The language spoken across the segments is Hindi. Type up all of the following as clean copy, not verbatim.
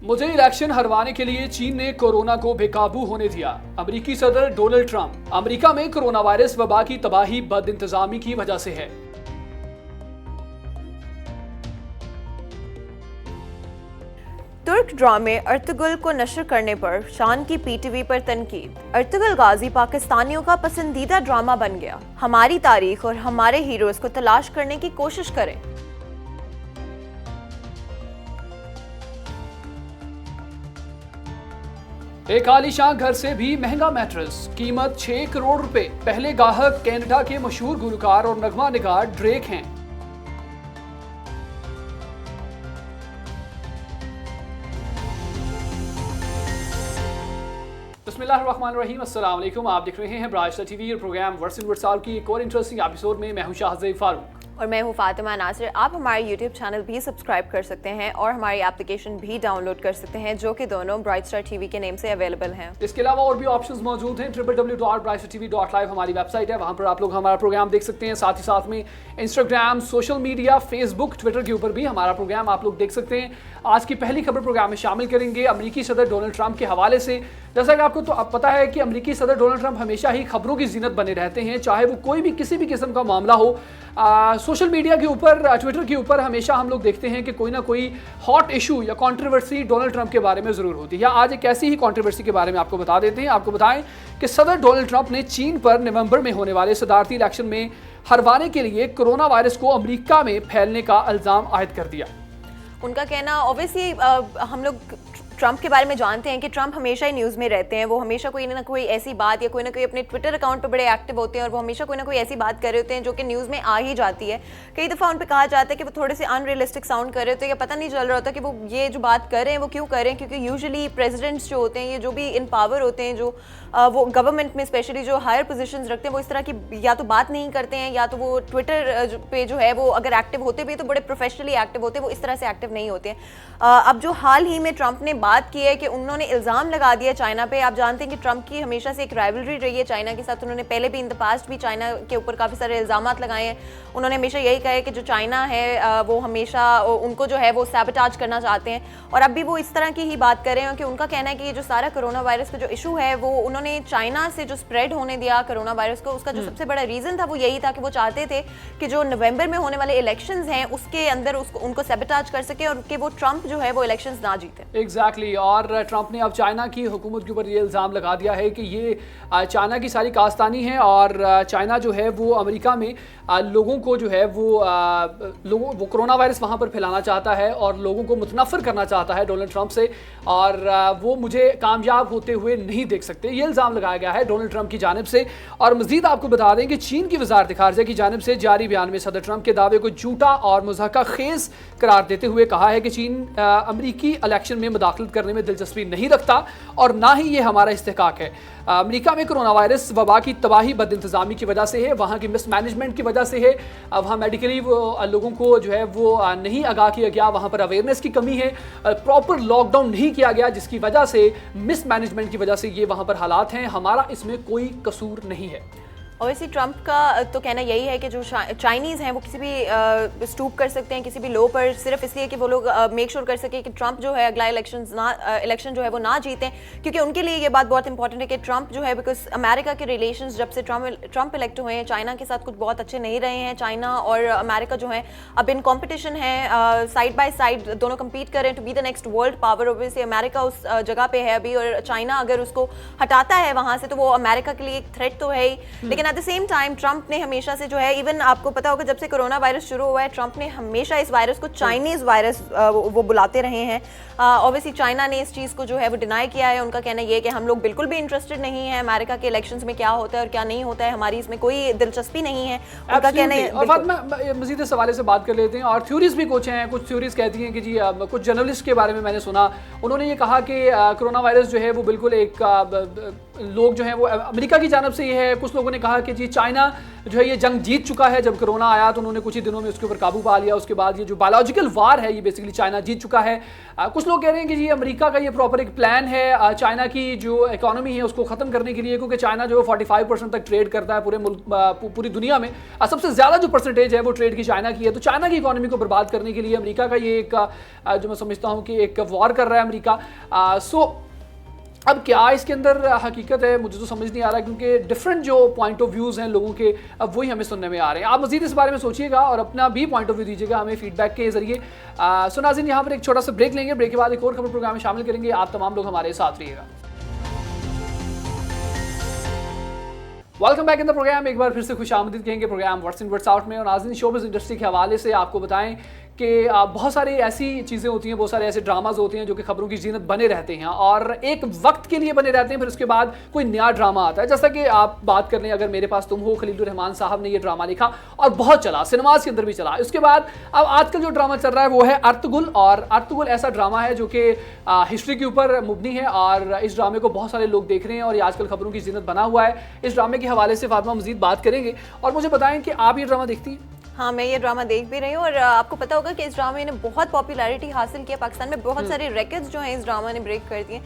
मुझे इलेक्शन हरवाने के लिए चीन ने कोरोना को बेकाबू होने दिया। अमेरिकी सदर डोनाल्ड ट्रंप। अमेरिका में कोरोना वायरस वबा की तबाही बद इंतजामी की वजह से है। तुर्क ड्रामे अर्तुगरुल को नशर करने पर शान की पीटीवी पर तनकीद। अर्तुगरुल गाजी पाकिस्तानियों का पसंदीदा ड्रामा बन गया। हमारी तारीख और हमारे हीरोज को तलाश करने की कोशिश करें। एक आलीशान घर से भी महंगा मैट्रेस, कीमत 6 करोड़ रुपए। पहले गाहक कनाडा के मशहूर गुलकार और नगमा निगार ड्रेक हैं। बिस्मिल्लाहिर्रहमानिर्रहीम, अस्सलाम वालेकुम। आप देख रहे हैं ब्राइस्टा टीवी और प्रोग्राम वर्स इन वर्साल की एक और इंटरेस्टिंग एपिसोड में मैं हूं शाहज़ेब फारूक और मैं हूं फातिमा नासिर। आप हमारे YouTube चैनल भी सब्सक्राइब कर सकते हैं और हमारी एप्लीकेशन भी डाउनलोड कर सकते हैं, जो कि दोनों ब्राइट स्टार टीवी के नेम से अवेलेबल हैं। इसके अलावा और भी ऑप्शंस मौजूद हैं। www.brightstartv.live हमारी वेबसाइट है, वहां पर आप लोग हमारा प्रोग्राम देख सकते हैं। साथ ही साथ में Instagram, social media, Facebook, Twitter के ऊपर भी हमारा प्रोग्राम आप लोग देख सकते हैं। आज की पहली खबर प्रोग्राम में शामिल करेंगे अमेरिकी सदर डोनाल्ड ट्रंप के हवाले से। जैसा कि आपको तो अब पता है कि अमेरिकी सदर डोनाल्ड ट्रंप हमेशा ही खबरों की जीनत बने रहते हैं, चाहे वो कोई भी किसी भी किस्म का मामला हो। सोशल मीडिया के ऊपर, ट्विटर के ऊपर हमेशा हम लोग देखते हैं कि कोई ना कोई हॉट इशू या कंट्रोवर्सी डोनाल्ड ट्रंप के बारे में ज़रूर होती है। आज एक ऐसी ही कंट्रोवर्सी के बारे में आपको बता देते हैं। आपको बताएं कि सदर डोनाल्ड ट्रंप ने चीन पर नवंबर में होने वाले सदारती इलेक्शन में हरवाने के लिए कोरोना वायरस को अमेरिका में फैलने का इल्ज़ाम आयद कर दिया। उनका कहना, ऑब्वियसली हम लोग ट्रंप के बारे में जानते हैं कि ट्रंप हमेशा ही न्यूज़ में रहते हैं। वो हमेशा कोई ना कोई ऐसी बात या कोई ना कोई अपने ट्विटर अकाउंट पे बड़े एक्टिव होते हैं और वो हमेशा कोई ना कोई ऐसी बात कर रहे होते हैं जो कि न्यूज़ में आ ही जाती है। कई दफ़ा उन पे कहा जाता है कि वो थोड़े से अनरियलिस्टिक साउंड कर रहे होते हैं या पता नहीं चल रहा होता कि वो ये जो बात कर रहे हैं वो क्यों कर रहे हैं, क्योंकि यूजुअली प्रेसिडेंट्स जो होते हैं, ये जो भी इन पावर होते हैं, जो वो गवर्नमेंट में स्पेशली जो हायर पोजीशंस रखते हैं, वो इस तरह की या तो बात नहीं करते हैं या तो वो ट्विटर पे जो है वो अगर एक्टिव होते भी तो बड़े प्रोफेशनली एक्टिव होते हैं, वो इस तरह से एक्टिव नहीं होते हैं। अब जो हाल ही में ट्रंप ने बात की है कि उन्होंने इल्ज़ाम लगा दिया चाइना पे। आप जानते हैं कि ट्रंप की हमेशा से एक राइवलरी रही है चाइना के साथ। उन्होंने पहले भी इन द पास्ट भी चाइना के ऊपर काफ़ी सारे इल्ज़ाम लगाए हैं। उन्होंने हमेशा यही कहा है कि जो चाइना है वो हमेशा उनको जो है वो सैबोटाज करना चाहते हैं और अब भी वो इस तरह की ही बात कर रहे हैं कि उनका कहना है कि ये जो सारा कोरोना वायरस का जो इशू है वो उन्होंने चाइना से जो स्प्रेड होने दिया कोरोना वायरस को, उसका जो सबसे बड़ा रीज़न था वो यही था कि वो चाहते थे कि जो नवंबर में होने वाले इलेक्शंस हैं उसके अंदर उनको सैबोटाज कर सके और कि वो ट्रंप जो है वो इलेक्शंस ना जीते। एग्जैक्टली। और ट्रंप ने अब चाइना की हुकूमत के ऊपर ये इल्ज़ाम लगा दिया है कि ये चाइना की सारी कास्तानी है और चाइना जो है वो अमेरिका में लोगों को जो है वो कोरोना वायरस वहाँ पर फैलाना चाहता है और लोगों को मुतनफ़र करना चाहता है डोनाल्ड ट्रंप से, और वो मुझे कामयाब होते हुए नहीं देख सकते। ये इल्ज़ाम लगाया गया है डोनाल्ड ट्रंप की जानिब से। और मज़ीद आपको बता दें कि चीन की वज़ारत ख़ारिजा की जानिब से जारी बयान में सदर ट्रंप के दावे को झूठा और मुज़हका खेज़ करार देते हुए कहा है कि चीन अमरीकी इलेक्शन में मुदाखलत करने में दिलचस्पी नहीं रखता और ना ही ये हमारा इस्तेहकाक है। अमेरिका में कोरोना वायरस वबा की तबाही बद इंतज़ामी की वजह से है, वहाँ की मिसमैनेजमेंट की वजह से है। वहाँ मेडिकली लोगों को जो है वो नहीं आगाह किया गया, वहाँ पर अवेयरनेस की कमी है, प्रॉपर लॉकडाउन नहीं किया गया जिसकी वजह से मिसमैनेजमेंट की वजह से ये वहाँ पर हालात हैं। हमारा इसमें कोई कसूर नहीं है। ऑब्वियसली ट्रंप का तो कहना यही है कि जो चाइनीज़ हैं वो किसी भी स्टूप कर सकते हैं किसी भी लो पर, सिर्फ इसलिए कि वो लोग मेक श्योर कर सके कि ट्रंप जो है अगला इलेक्शन जो है वो ना जीतें, क्योंकि उनके लिए ये बात बहुत इंपॉर्टेंट है कि ट्रंप जो है, बिकॉज अमेरिका के रिलेशंस जब से ट्रंप इलेक्ट हुए हैं चाइना के साथ कुछ बहुत अच्छे नहीं रहे हैं। चाइना और अमेरिका जो है अब इन कॉम्पिटिशन है, साइड बाय साइड दोनों कम्पीट कर रहे हैं to be the next world power. Obviously America उस जगह पे है अभी और चाइना अगर उसको हटाता है वहाँ से तो वो अमेरिका के लिए एक थ्रेट तो है ही, लेकिन at the same time Trump ने हमेशा से जो है, इवन आपको पता होगा जब से कोरोना वायरस शुरू हुआ है ट्रंप ने हमेशा इस वायरस को चाइनीज वायरस वो बुलाते रहे हैं। ऑब्वियसली चाइना ने इस चीज़ को जो है वो डिनाई किया है। उनका कहना ये है कि हम लोग बिल्कुल भी इंटरेस्टेड नहीं है अमेरिका के इलेक्शंस में क्या होता है और क्या नहीं होता है, हमारी इसमें कोई दिलचस्पी नहीं है। उनका कहना है मजीद इस हवाले से बात कर लेते हैं। और थ्योरीज भी कुछ हैं, कुछ थ्योरीज कहती हैं कि जी कुछ जर्नलिस्ट के बारे में मैंने सुना, उन्होंने ये कहा कि कोरोना वायरस जो है वो बिल्कुल एक लोग जो हैं वो अमेरिका की जानब से ये है, कुछ लोगों ने कहा कि जी चाइना जो है ये जंग जीत चुका है। जब कोरोना आया तो उन्होंने कुछ ही दिनों में उसके ऊपर काबू पा लिया। उसके बाद ये जो बायोलॉजिकल वार है ये बेसिकली चाइना जीत चुका है। कुछ लोग कह रहे हैं कि जी अमेरिका का ये प्रॉपर एक प्लान है चाइना की जो इकोनॉमी है उसको ख़त्म करने के लिए, क्योंकि चाइना जो है 45% तक ट्रेड करता है पूरे मुल्क पूरी दुनिया में। सबसे ज़्यादा जो परसेंटेज है वो ट्रेड की चाइना की है। तो चाइना की इकोनॉमी को बर्बाद करने के लिए अमेरिका का ये एक जो मैं समझता हूँ कि एक वॉर कर रहा है अमेरिका। अब क्या इसके अंदर हकीकत है मुझे तो समझ नहीं आ रहा, क्योंकि डिफरेंट जो पॉइंट ऑफ व्यूज़ हैं लोगों के अब वही हमें सुनने में आ रहे हैं। आप मज़ीद इस बारे में सोचिएगा और अपना भी पॉइंट ऑफ व्यू दीजिएगा हमें फीडबैक के जरिए। सो नाज़रीन, यहाँ पर एक छोटा सा ब्रेक लेंगे, ब्रेक के बाद एक और खबर प्रोग्राम में शामिल करेंगे। आप तमाम लोग हमारे साथ रहिएगा। Welcome back in the programme. एक बार फिर से खुशामदीद कहेंगे programme what's in what's out में। और नाज़रीन, शोबिज़ इंडस्ट्री के हवाले से आपको बताएं कि बहुत सारी ऐसी चीज़ें होती हैं, बहुत सारे ऐसे ड्रामाज होते हैं जो कि खबरों की जीनत बने रहते हैं और एक वक्त के लिए बने रहते हैं, फिर उसके बाद कोई नया ड्रामा आता है। जैसा कि आप बात कर लें, अगर मेरे पास तुम हो, खलीलुर रहमान साहब ने ये ड्रामा लिखा और बहुत चला, सिनेमाज के अंदर भी चला। उसके बाद अब आजकल जो ड्रामा चल रहा है वो है अर्तुगरुल। और अर्तुगरुल ऐसा ड्रामा है जो कि हिस्ट्री के ऊपर मुबनी है और इस ड्रामे को बहुत सारे लोग देख रहे हैं और ये आजकल खबरों की जीनत बना हुआ है। इस ड्रामे के हवाले से फातिमा मजीद बात करेंगे। और मुझे बताएं कि आप ये ड्रामा देखती हैं? हाँ, मैं ये ड्रामा देख भी रही हूँ और आपको पता होगा कि इस ड्रामे ने बहुत पॉपुलैरिटी हासिल किया पाकिस्तान में। बहुत सारे रिकॉर्ड्स जो हैं इस ड्रामा ने ब्रेक कर दिए।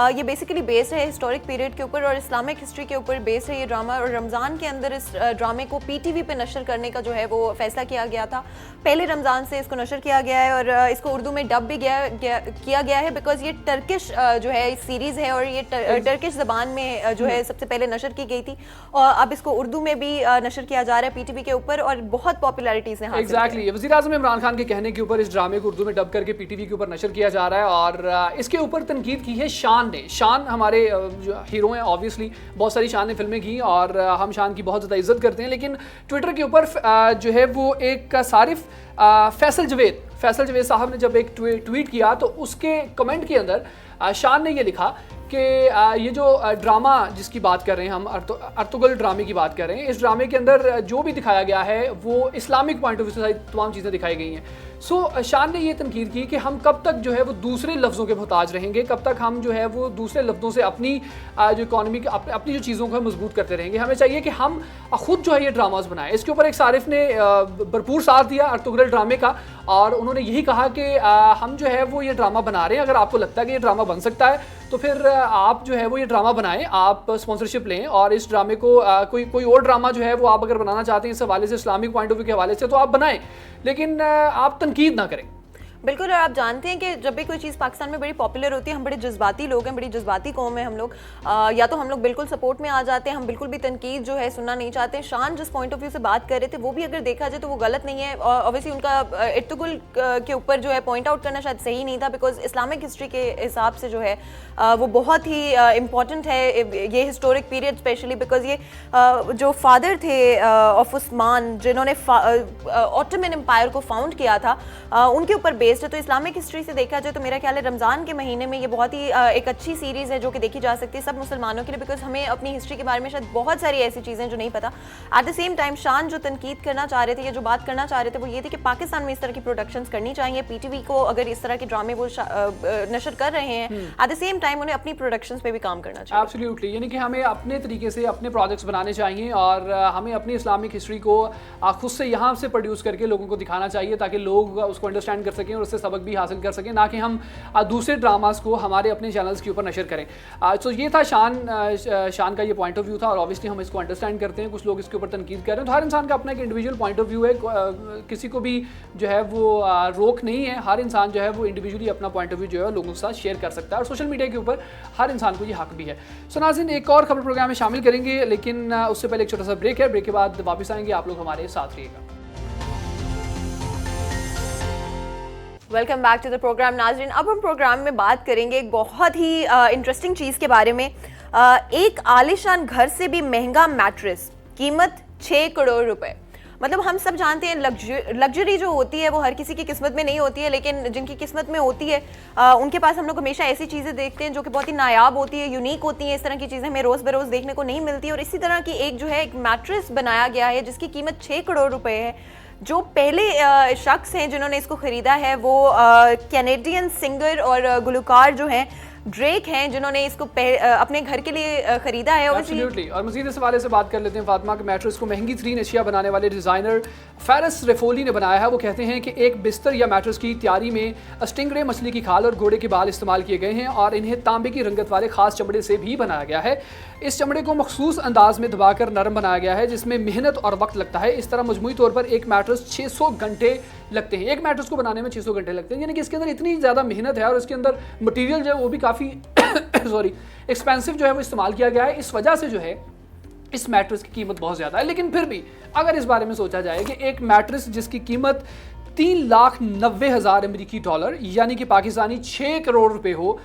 ये बेसिकली बेस्ड है हिस्टोरिक पीरियड के ऊपर और इस्लामिक हिस्ट्री के ऊपर बेस्ड है ये ड्रामा। और रमज़ान के अंदर इस ड्रामे को PTV पे नशर करने का जो है वो फैसला किया गया था। पहले रमज़ान से इसको नशर किया गया है और इसको उर्दू में डब भी किया गया है, बिकॉज ये टर्किश जो है सीरीज़ है और ये टर्किश ज़बान में जो है सबसे पहले नशर की गई थी और अब इसको उर्दू में भी नशर किया जा रहा है PTV के ऊपर और बहुत पॉपुलैरिटी इसने हासिल की है। एग्जैक्टली, वज़ीर-ए-आज़म इमरान खान के कहने के ऊपर इस ड्रामे को उर्दू में डब करके PTV के ऊपर नशर किया जा रहा है और इसके ऊपर तनकीद की है शान ने। शान हमारे जो हीरो हैं, ऑब्वियसली बहुत सारी शान ने फिल्में की और हम शान की बहुत ज़्यादा इज्जत करते हैं, लेकिन ट्विटर के ऊपर जो है वो एक सारिफ फैसल जवेद साहब ने जब एक ट्वीट किया तो उसके कमेंट के अंदर शान ने ये लिखा कि ये जो ड्रामा जिसकी बात कर रहे हैं हम, अर्तुगरुल ड्रामे की बात कर रहे हैं, इस ड्रामे के अंदर जो भी दिखाया गया है वो इस्लामिक पॉइंट ऑफ व्यू से तमाम चीज़ें दिखाई गई हैं। सो शान ने ये तनकीद की कि हम कब तक जो है वो दूसरे लफ्ज़ों के मोहताज रहेंगे, कब तक हम जो है वो दूसरे लफ्ज़ों से अपनी जो इकॉनमी अपनी जो चीज़ों को मजबूत करते रहेंगे। हमें चाहिए कि हम खुद जो है ये ड्रामाज बनाएं। इसके ऊपर एक सारिफ ने भरपूर साथ दिया अर्तुगरुल ड्रामे का और उन्होंने यही कहा कि हम जो है वो ये ड्रामा बना रहे हैं, अगर आपको लगता है कि ये ड्रामा बन सकता है तो फिर आप जो है वो ये ड्रामा बनाएं, आप स्पॉन्सरशिप लें और इस ड्रामे को कोई और ड्रामा जो है वो आप अगर बनाना चाहते हैं इस हवाले से, इस्लामिक पॉइंट ऑफ व्यू के हवाले से, तो आप बनाएं, लेकिन आप तनकीद ना करें। बिल्कुल। और आप जानते हैं कि जब भी कोई चीज़ पाकिस्तान में बड़ी पॉपुलर होती है, हम बड़े जज्बाती लोग हैं, बड़ी जज्बाती कौम है हम लोग। या तो हम लोग बिल्कुल सपोर्ट में आ जाते हैं, हम बिल्कुल भी तनकीद जो है सुनना नहीं चाहते। शान जिस पॉइंट ऑफ व्यू से बात कर रहे थे वो भी अगर देखा जाए तो वो गलत नहीं है। ऑब्वियसली उनका अर्तुगरुल के ऊपर जो है पॉइंट आउट करना शायद सही नहीं था, बिकॉज इस्लामिक हिस्ट्री के हिसाब से जो है वो बहुत ही इंपॉर्टेंट है ये हिस्टोरिक पीरियड, स्पेशली बिकॉज ये जो फादर थे ऑफ उस्मान, जिन्होंने ऑटोमन एम्पायर को फाउंड किया था, उनके ऊपर बेस्ड है। तो इस्लामिक हिस्ट्री से देखा जाए तो मेरा ख्याल है रमज़ान के महीने में ये बहुत ही एक अच्छी सीरीज़ है जो कि देखी जा सकती है सब मुसलमानों के लिए, बिकॉज हमें अपनी हिस्ट्री के बारे में शायद बहुत सारी ऐसी चीज़ें जो नहीं पता। एट द सेम टाइम शान जो तनकीद करना चाह रहे थे या जो बात करना चाह रहे थे वो ये थी कि पाकिस्तान में इस तरह की प्रोडक्शंस करनी चाहिए। PTV को अगर इस तरह के ड्रामे वो नशर कर रहे हैं, एट द सेम टाइम उन्हें अपनी प्रोडक्शंस पे भी काम करना चाहिए। एब्सोल्युटली, यानी कि हमें अपने तरीके से अपने प्रोजेक्ट्स बनाने चाहिए और हमें अपनी इस्लामिक हिस्ट्री को खुद से यहाँ से प्रोड्यूस करके लोगों को दिखाना चाहिए ताकि लोग उसको अंडरस्टैंड कर सकें और उससे सबक भी हासिल कर सकें, ना कि हम दूसरे ड्रामास को हमारे अपने चैनल्स के ऊपर नशर करें। तो ये था शान का ये पॉइंट ऑफ व्यू था और ऑब्वियसली हम इसको अंडरस्टैंड करते हैं। कुछ लोग इसके ऊपर तनकीद कर रहे हैं, तो हर इंसान का अपना एक इंडिविजुअल पॉइंट ऑफ व्यू है, किसी को भी जो है वो रोक नहीं है। हर इंसान जो है वो इंडिविजुअली अपना पॉइंट ऑफ व्यू जो है लोगों के साथ शेयर कर सकता है और सोशल मीडिया के ऊपर हर इंसान को ये हक भी है। सो नाज़रीन, एक और खबर प्रोग्राम में शामिल करेंगे, लेकिन उससे पहले एक छोटा सा ब्रेक है। ब्रेक के बाद वापस आएंगे, आप लोग हमारे साथ रहिएगा। Welcome back to the programme. नाज़रीन, अब हम प्रोग्राम में बात करेंगे एक बहुत ही इंटरेस्टिंग चीज़ के बारे में। एक आलीशान घर से भी महंगा मैट्रेस, कीमत 6 करोड़ रुपए। मतलब हम सब जानते हैं लग्जरी जो होती है वो हर किसी की किस्मत में नहीं होती है, लेकिन जिनकी किस्मत में होती है उनके पास हम लोग हमेशा ऐसी चीज़ें देखते हैं जो कि बहुत ही नायाब होती है, यूनिक होती हैं। इस तरह की चीज़ें हमें रोज़ बरोज़ देखने को नहीं मिलती। और इसी तरह की एक जो है एक मैट्रेस बनाया गया है जिसकी कीमत 6 करोड़ रुपए है। जो पहले शख्स हैं जिन्होंने इसको ख़रीदा है वो कैनेडियन सिंगर और गुलकार जो हैं ड्रेक हैं जिन्होंने इसको अपने घर के लिए खरीदा है। Absolutely. और मजीद इस हवाले से बात कर लेते हैं फातिमा के मैट्रेस को महंगी तरीन एशिया बनाने वाले डिज़ाइनर फेरिस रेफोली ने बनाया है। वो कहते हैं कि एक बिस्तर या मैट्रेस की तैयारी में स्टिंगरे मछली की खाल और घोड़े के बाल इस्तेमाल किए गए हैं और इन्हें तांबे की रंगत वाले खास चमड़े से भी बनाया गया है। इस चमड़े को मखसूस अंदाज में दबाकर नरम बनाया गया है जिसमें मेहनत और वक्त लगता है। इस तरह मजमूई तौर पर एक मैट्रेस 600 घंटे लगते हैं। एक मैट्रेस को बनाने में 600 घंटे लगते हैं, यानी कि इसके अंदर इतनी ज़्यादा मेहनत है और इसके अंदर मटेरियल जो है वो भी काफ़ी एक्सपेंसिव जो है वो इस्तेमाल किया गया है। इस वजह से जो है इस मैट्रेस की कीमत बहुत ज़्यादा है। लेकिन फिर भी अगर इस बारे में सोचा जाए कि एक मैट्रेस जिसकी कीमत 3,90,000 अमेरिकी डॉलर यानी कि पाकिस्तानी 6 करोड़ रुपए हो,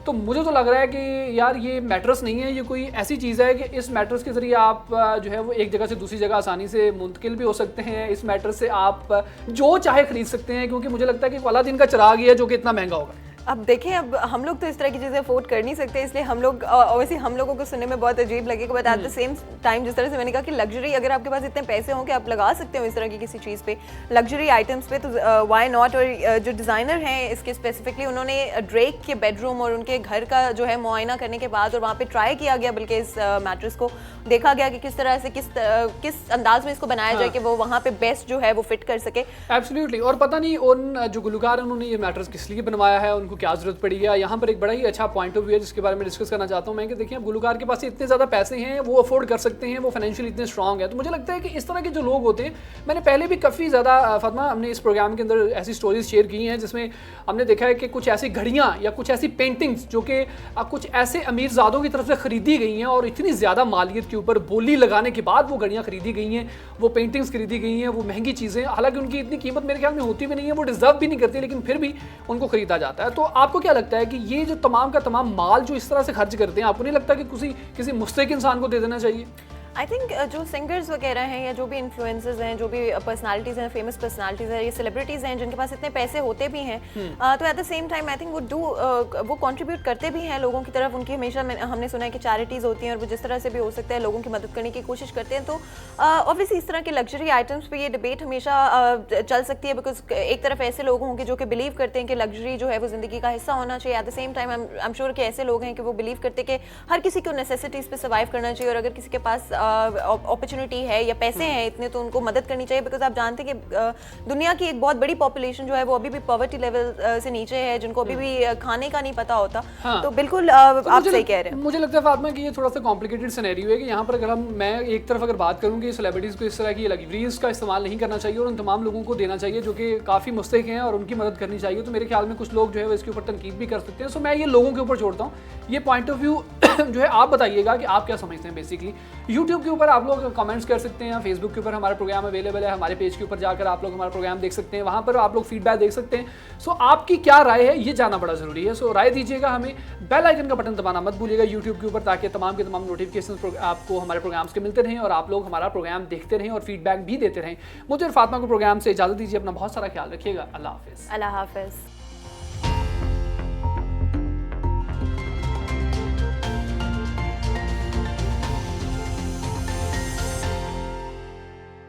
तो मुझे तो लग रहा है कि यार ये मैट्रेस नहीं है, ये कोई ऐसी चीज़ है कि इस मैट्रेस के ज़रिए आप जो है वो एक जगह से दूसरी जगह आसानी से मुंतकिल भी हो सकते हैं। इस मैट्रेस से आप जो चाहे ख़रीद सकते हैं, क्योंकि मुझे लगता है कि अलादीन का चिराग ही है जो कि इतना महंगा होगा। अब देखें, अब हम लोग तो इस तरह की चीज़ें अफोर्ड कर नहीं सकते, इसलिए हम लोग ऑब्वियसली हम लोगों को सुनने में बहुत अजीब लगेगा, but at the same time जिस तरह से मैंने कहा कि लग्जरी, अगर आपके पास इतने पैसे हों कि आप लगा सकते हो इस तरह की किसी चीज़ पे, लग्जरी आइटम्स पे, तो व्हाई नॉट। और जो डिज़ाइनर हैं इसके स्पेसिफिकली, उन्होंने ड्रेक के बेडरूम और उनके घर का जो है मुआयना करने के बाद और वहाँ पे ट्राई किया गया, बल्कि इस मैट्रेस को देखा गया कि किस तरह से किस अंदाज में इसको बनाया जाए कि वो वहाँ पे बेस्ट जो है वो फिट कर सके। एब्सोल्युटली। और पता नहीं उन जो गुलकार उन्होंने ये मैट्रेस किस लिए बनवाया है, उनको क्या जरूरत पड़ी है। यहाँ पर एक बड़ा ही अच्छा पॉइंट ऑफ व्यू है जिसके बारे में डिस्कस करना चाहता हूँ मैं, कि देखिए गुलकार के पास इतने ज़्यादा पैसे हैं, वो अफोर्ड कर सकते हैं, वो फाइनेंशियली इतने स्ट्रॉन्ग है। तो मुझे लगता है कि इस तरह के जो लोग होते हैं, मैंने पहले भी काफ़ी ज़्यादा फातिमा हमने इस प्रोग्राम के अंदर ऐसी स्टोरीज शेयर की हैं जिसमें हमने देखा है कि कुछ ऐसी घड़ियाँ या कुछ ऐसी पेंटिंग्स जो कि कुछ ऐसे अमीरजादों की तरफ से ख़रीदी गई हैं और इतनी ज़्यादा मालियत के ऊपर बोली लगाने के बाद वो घड़ियाँ खरीदी गई हैं, वो पेंटिंग्स खरीदी गई हैं, वो महंगी चीज़ें, हालांकि उनकी इतनी कीमत मेरे ख्याल में होती भी नहीं है, वो डिज़र्व भी नहीं करती, लेकिन फिर भी उनको ख़रीदा जाता है। तो आपको क्या लगता है कि ये जो तमाम का तमाम माल जो इस तरह से खर्च करते हैं, आपको नहीं लगता कि किसी मुस्तहिक इंसान को दे देना चाहिए? आई थिंक जो सिंगर्स वगैरह हैं या जो भी इन्फ्लुएंसर्स हैं, जो भी पर्सनालिटीज़ हैं, फेमस पर्सनालिटीज़ हैं, ये सेलिब्रिटीज़ हैं जिनके पास इतने पैसे होते भी हैं, तो at the same time I think वो कंट्रीब्यूट करते भी हैं लोगों की तरफ। उनकी हमेशा हमने सुना है कि चैरिटीज़ होती हैं और वो जिस तरह से भी हो सकता है लोगों की मदद करने की कोशिश करते हैं। तो ऑब्वियसली इस तरह के लग्जरी आइटम्स पे ये डिबेट हमेशा चल सकती है, बिकॉज एक तरफ ऐसे लोग होंगे जो कि बिलीव करते हैं कि लग्जरी जो है वो ज़िंदगी का हिस्सा होना चाहिए। At the same time I am sure कि ऐसे लोग हैं कि वो बिलीव करते हैं कि हर किसी को नेसेसिटीज़ पे सर्वाइव करना चाहिए और अगर किसी के पास अपॉर्चुनिटी है या पैसे हैं इतने, तो उनको मदद करनी चाहिए। बिकॉज आप जानते हैं कि दुनिया की एक बहुत बड़ी पॉपुलेशन जो है वो अभी भी पॉवर्टी लेवल से नीचे है, जिनको अभी भी खाने का नहीं पता होता। हाँ। तो बिल्कुल आप सही कह रहे हैं। मुझे लगता है फातिमा कि ये थोड़ा सा कॉम्प्लिकेटेड सिनेरियो है कि यहाँ पर अगर मैं एक तरफ अगर बात करूँ कि सेलिब्रिटीज़ को इस तरह की लग्जरीज का इस्तेमाल नहीं करना चाहिए और उन तमाम लोगों को देना चाहिए जो कि काफ़ी मुस्तहिक हैं और उनकी मदद करनी चाहिए, तो मेरे ख्याल में कुछ लोग जो है वो इसके ऊपर तनकीद भी कर सकते हैं। सो मैं ये लोगों के ऊपर छोड़ता हूँ, ये पॉइंट ऑफ व्यू जो है आप बताइएगा कि आप क्या समझते हैं। बेसिकली यूट्यूब के ऊपर आप लोग कमेंट्स कर सकते हैं, फेसबुक के ऊपर हमारा प्रोग्राम अवेलेबल है, हमारे पेज के ऊपर जाकर आप लोग हमारा प्रोग्राम देख सकते हैं, वहाँ पर आप लोग फीडबैक देख सकते हैं। सो आपकी क्या राय है ये जानना बड़ा ज़रूरी है। सो राय दीजिएगा हमें, बेल आइकन का बटन दबाना मत भूलिएगा यूट्यूब के ऊपर, ताकि तमाम के तमाम नोटिफिकेशन आपको हमारे प्रोग्राम्स के मिलते रहें और आप लोग हमारा प्रोग्राम देखते रहें और फीडबैक भी देते रहें। मुझे और फातिमा को प्रोग्राम से इजाज़त दीजिए, अपना बहुत सारा ख्याल रखिएगा। अल्लाह हाफिज़। अल्लाह हाफिज़।